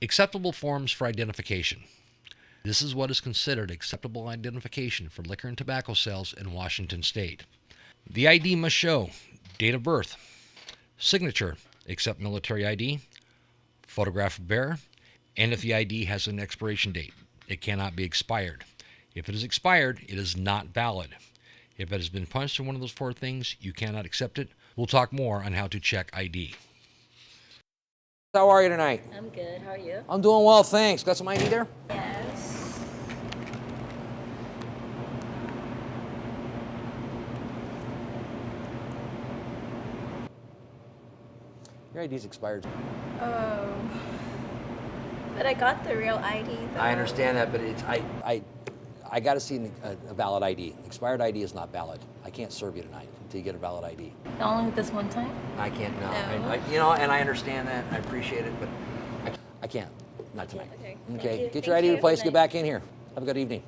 Acceptable forms for identification. This is what is considered acceptable identification for liquor and tobacco sales in Washington state. The ID must show date of birth, signature, except military ID, photograph of bearer, and if the ID has an expiration date. It cannot be expired. If it is expired, it is not valid. If it has been punched in one of those four things, you cannot accept it. We'll talk more on how to check ID. How are you tonight? I'm good. How are you? I'm doing well, thanks. Got some ID there? Yes. Your ID's expired. Oh. But I got the real ID though. I understand that, but I got to see a valid ID. Expired ID is not valid. I can't serve you tonight until you get a valid ID. Only this one time? I can't. No. No. And I understand that. I appreciate it, but I can't. Not tonight. Okay. Okay. Get your ID replaced. Get back in here. Have a good evening.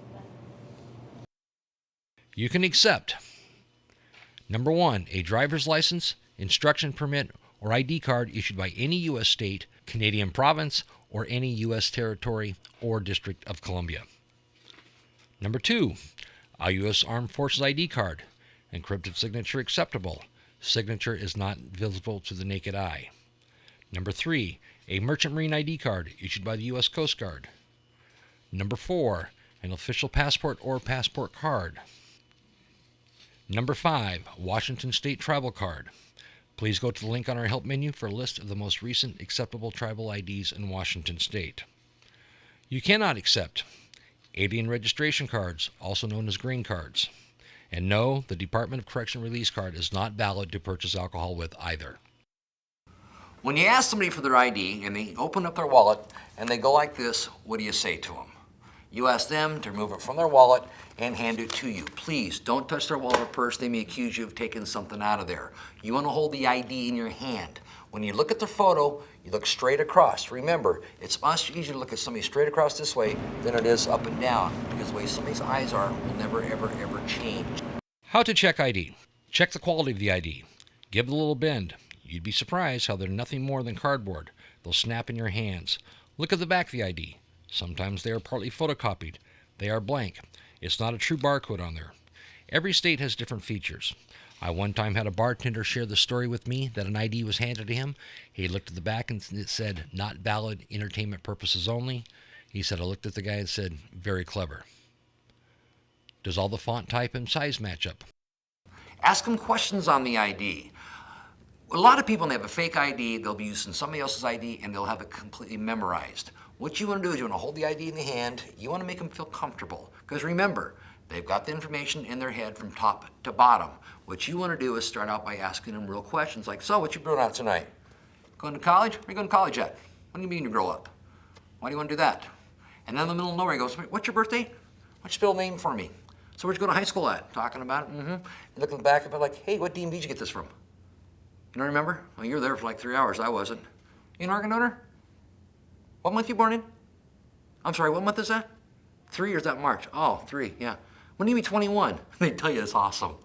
You can accept. Number 1, a driver's license, instruction permit, or ID card issued by any U.S. state, Canadian province, or any U.S. territory or District of Columbia. Number 2, a U.S. Armed Forces ID card. Encrypted signature acceptable. Signature is not visible to the naked eye. Number 3, a Merchant Marine ID card issued by the U.S. Coast Guard. Number 4, an official passport or passport card. Number 5, Washington State Travel Card. Please go to the link on our help menu for a list of the most recent acceptable tribal IDs in Washington State. You cannot accept alien registration cards, also known as green cards. And no, the Department of Correction release card is not valid to purchase alcohol with either. When you ask somebody for their ID and they open up their wallet and they go like this, what do you say to them? You ask them to remove it from their wallet and hand it to you. Please don't touch their wallet or purse. They may accuse you of taking something out of there. You want to hold the ID in your hand. When you look at the photo, you look straight across. Remember, it's much easier to look at somebody straight across this way than it is up and down, because the way somebody's eyes are will never, ever, ever change. How to check ID. Check the quality of the ID. Give it a little bend. You'd be surprised how they're nothing more than cardboard. They'll snap in your hands. Look at the back of the ID. Sometimes they are partly photocopied. They are blank. It's not a true barcode on there. Every state has different features. I one time had a bartender share the story with me that an ID was handed to him. He looked at the back and it said, "Not valid, entertainment purposes only." He said, I looked at the guy and said, "Very clever." Does all the font type and size match up? Ask them questions on the ID. A lot of people, when they have a fake ID, they'll be using somebody else's ID and they'll have it completely memorized. What you want to do is you want to hold the ID in the hand. You want to make them feel comfortable. Because remember, they've got the information in their head from top to bottom. What you want to do is start out by asking them real questions like, "So, what you doing out tonight? Going to college? Where are you going to college at? When do you mean you grow up? Why do you want to do that?" And then in the middle of nowhere, he goes, "What's your birthday? Why don't you spell the name for me? So where'd you go to high school at?" Talking about it. You look in the back of it like, "Hey, what DMV did you get this from? You don't remember? Well, you were there for like 3 hours. I wasn't. You an organ donor? What month you born in? I'm sorry, what month is that? 3 or is that March? Oh, 3, yeah. When do you be 21? They tell you it's awesome.